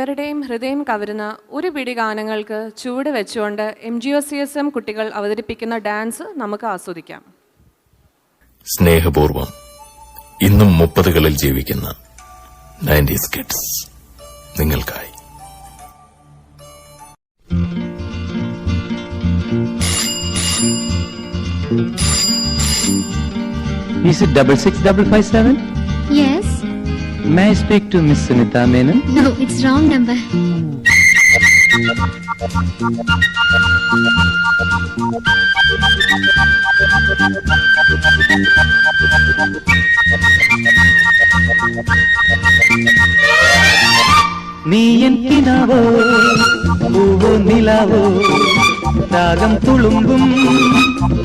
ഏവരുടെയും ഹൃദയം കവരുന്ന ഒരു പിടി ഗാനങ്ങൾക്ക് ചുവട് വെച്ചുകൊണ്ട് MGOCSM കുട്ടികൾ അവതരിപ്പിക്കുന്ന ഡാൻസ് നമുക്ക് ആസ്വദിക്കാം. സ്നേഹപൂർവം ഇന്നും 30കളിൽ ജീവിക്കുന്ന 90s കിഡ്സ് നിങ്ങൾക്കായി. Is it 66557? Yes. May I speak to Miss Sunita Menon? No, it's wrong number. നീ എൻ കിനാവോ പൂവോ നിലാവോ രാഗം തുളുമ്പും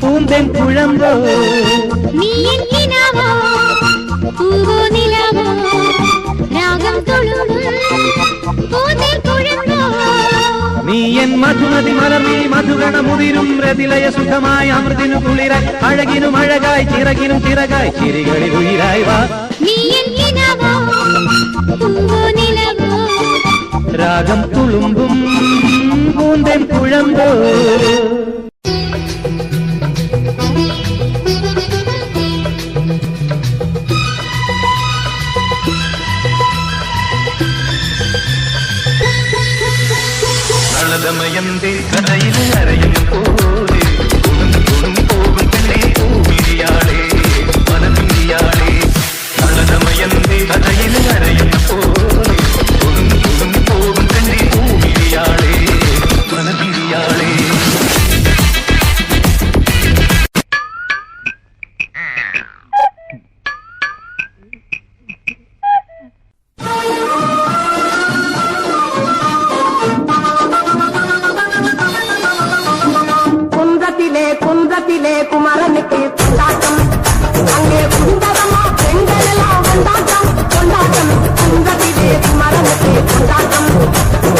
പൂന്തേൻ കുഴമ്പോ. നീ എൻ കിനാവോ പൂവോ നിലാവോ രാഗം തുളുമ്പും പൂന്തേൻ കുഴമ്പോ. നീ എൻ മധുമതി മലർന്നീ മധുഗണമുതിരും രതിലയ സുഖമായ അമൃതിനു കുളിരായി അഴകിനും അഴകായി ചിറകിനും ചിറകായി ചിരികളിൽ ഉയിരായി വാ. നീ എൻ കിനാവോ പൂവോ നിലാവോ രാഗം തുളുമ്പും പൂന്തേൻ കുഴമ്പോ. ദമയന്തേ കരയിൽ അരയും പോലെ പോകും പെണ്ണേ പൂമിരിയാളേ മനമിരിയാളേ. ദമയന്തേ കരയിൽ അരയും പോലെ പോകും പെണ്ണേ പൂമിരിയാളേ മനമിരിയാളേ. குன்றத்திலே குமரனுக்கு கொண்டாட்டம், அங்கே குண்டதமா பெண்களெல்லாம் கொண்டாட்டம் கொண்டாட்டம். குன்றத்திலே குமரனுக்கு கொண்டாட்டம்,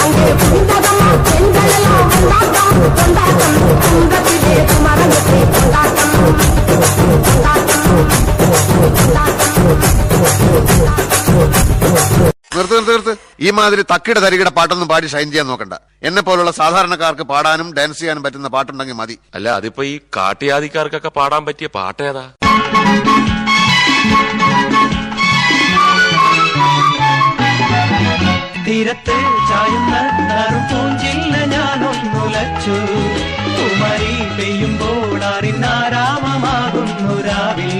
அங்கே குண்டதமா பெண்களெல்லாம் கொண்டாட்டம் கொண்டாட்டம். குன்றத்திலே குமரனுக்கு கொண்டாட்டம் கொண்டாட்டம் നിർത്ത്. ഈ മാതിരി തക്കിട തരികിട പാട്ടൊന്നും പാടി ഷൈൻ ചെയ്യാൻ നോക്കണ്ട. എന്നെ പോലുള്ള സാധാരണക്കാർക്ക് പാടാനും ഡാൻസ് ചെയ്യാനും പറ്റുന്ന പാട്ടുണ്ടെങ്കിൽ മതി. അല്ല, അതിപ്പോ ഈ കാട്ടിയാദിക്കാർക്കൊക്കെ പാടാൻ പറ്റിയ പാട്ടേതാ? തീരത്ത് ചായുന്ന നറുപൂഞ്ചില്ല ഞാനൊന്നുലച്ചു കുമരി പെയ്യുമ്പോൾ അറിനാരാമമാകുന്നു രാവിൽ.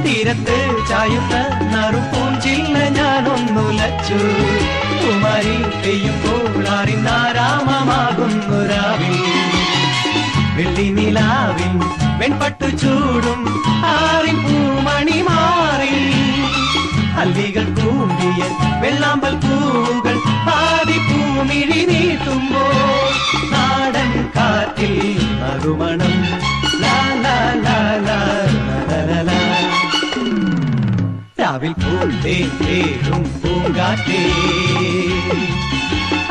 തീരത്ത് ചായുന്ന നറുപൂഞ്ചില്ല ഞാനൊന്നുലച്ചു കുമരി പെയ്യുമ്പോൾ അറിനാരാമമാകുന്നു രാവിൽ. വെള്ളി നിലാവിൻ വെൺപട്ടു ചൂടും ആറിൻ പൂമണി മാറി അല്ലികൾ കൂമ്പിയ വെള്ളാമ്പൽ പൂവുകൾ പാതി പൂമിഴി നീട്ടുമ്പോൾ നാടൻ കാറ്റിൽ നറുമണം ലാ ലാ ലാ ലാ ലാ ലാ. രാവിൽ പൂന്തേൻ തേടും പൂങ്കാറ്റേ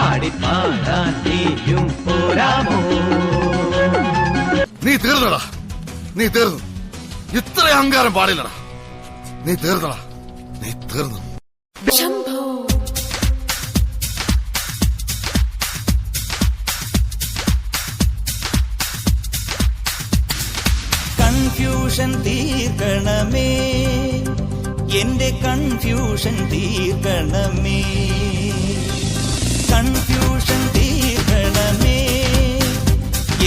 ആടിപ്പാടാൻ നീയും പോരാമോ. നീ തീർന്നടാ, നീ തീർന്നു. ഇത്ര അഹങ്കാരം പാടില്ലടാ. നീ തീർന്നടാ, നീ തീർന്നു. കൺഫ്യൂഷൻ തീർക്കണമേ, എന്റെ കൺഫ്യൂഷൻ തീർക്കണമേ. കൺഫ്യൂഷൻ തീർക്കണമേ,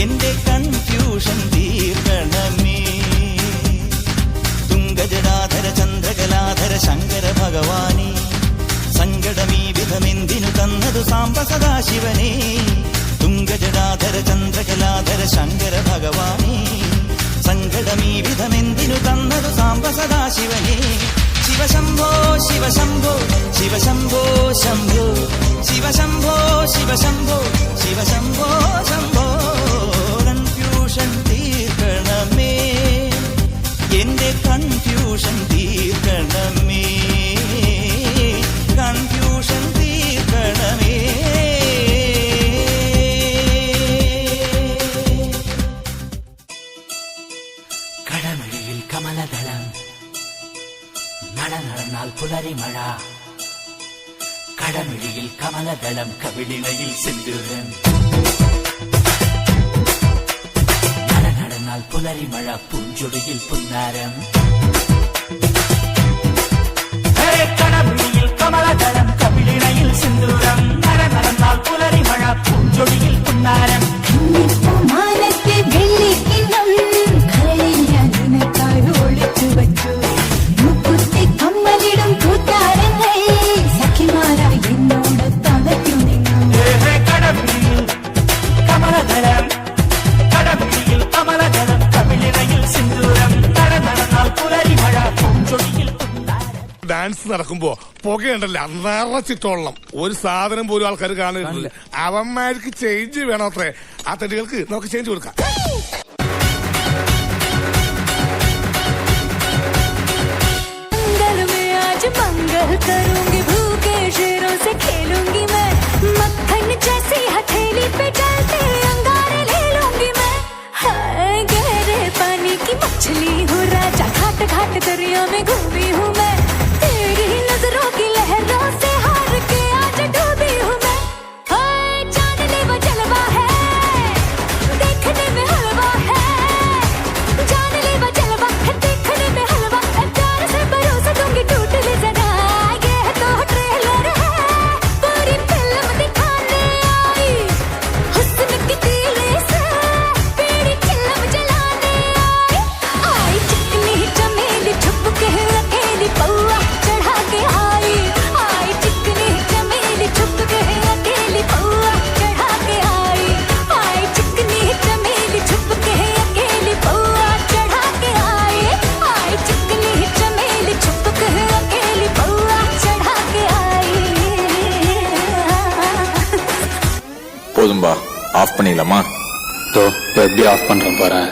എന്റെ കൺഫ്യൂഷൻ തീർക്കണമേ. തുംഗജടാധര ചന്ദ്രകലാധര ശങ്കര ഭഗവാനേ, സങ്കടമീ വിധമെന്തിനു തന്നതു സാംബ സദാശിവനേ. തുംഗജടാധര ചന്ദ്രകലാധര ശങ്കര ഭഗവാനേ, സങ്കടമീ വിധമെന്തിനു തന്നതു സാംബ സദാശിവനേ. ശിവശംഭോ ശിവശംഭോ ശിവശംഭോ ശംഭോ ശിവശംഭോ ശിവശംഭോ ശിവശംഭോ ശംഭോ. കൺഫ്യൂഷൻ തീർക്കണമേ, എന്റെ കൺഫ്യൂഷൻ തീർക്കണമേ. കൺഫ്യൂഷൻ തീർക്കണമേ. കടമഴിയിൽ കമലദളം നട നടന്നാൽ പുലരിമഴ. കടമിഴിയിൽ കമലദളം കവിളിണയിൽ സിന്ദൂരം നടന്നാൽ പുലരിമഴ പൂഞ്ചൊടിയിൽ പുന്നാരം കടമിഴിയിൽ കമലദളം കവിളിണയിൽ സിന്ദൂരം നടന്നാൽ പുലരിമഴ പൂഞ്ചൊടിയിൽ പുന്നാരം മാനത്തെ വെള്ളിക്കിണ്ണം കരളിൽ ഞാൻ നിനക്കായി ഒളിച്ചു വച്ചു മുക്കുത്തി കമ്മലിടും കൂത്താരങ്ങൾ സഖിമാരായി എന്നോട് തളയ്ക്കും നിങ്ങൾ കടമിഴിയിൽ കമലദളം കടമിഴിയിൽ കമലദളം കവിളിണയിൽ സിന്ദൂരം നടന്നാൽ പുലരിമഴ പൂഞ്ചൊടിയിൽ പുന്നാരം. ഡാൻസ് നടക്കുമ്പോ പുകയുണ്ടല്ലോ നിറച്ചിട്ടോളണം ഒരു സാധനം പോലും ആൾക്കാർ കാണുന്നില്ല. അവന്മാർക്ക് ചേഞ്ച് വേണോ അത്രേ. ആ തടികൾക്ക് നമുക്ക് ചേഞ്ച് കൊടുക്കാം. मंगल करूंगी भूखे शेरों से खेलूंगी मैं मक्खन जैसी हथेली पे चलते अंगारे ले लूंगी मैं हाय गहरे पानी की मछली हूँ राजा घाट घाट दरिया में घूमी हूँ मैं तेरी नजरों की लहरों से हार के आज डूबी हूँ मैं हाय जानने वो जलवा है देखने में हलवा है जान ले वो जलवा है देखने में हलवा है प्यार से भरोसा दूंगी टूट ले जरा ये है तो ट्रेलर है पूरी फिल्म दिखाने आई हुस्न की तीली से पीड़ी चिल्लम जलाने आई चिकनी चमेली छुप के अकेली पौआ चढ़ा के आई चिकनी चमेली छुप के अकेली पौआ चढ़ा के आई चिकनी चमेली छुप के अकेली पौआ चढ़ा के आई चिकनी चमेली छुप के अकेली पौआ चढ़ा के आई போதும்பா ஆஃப் பண்ணிடலாமா? எப்படி ஆஃப் பண்றேன் பாரு.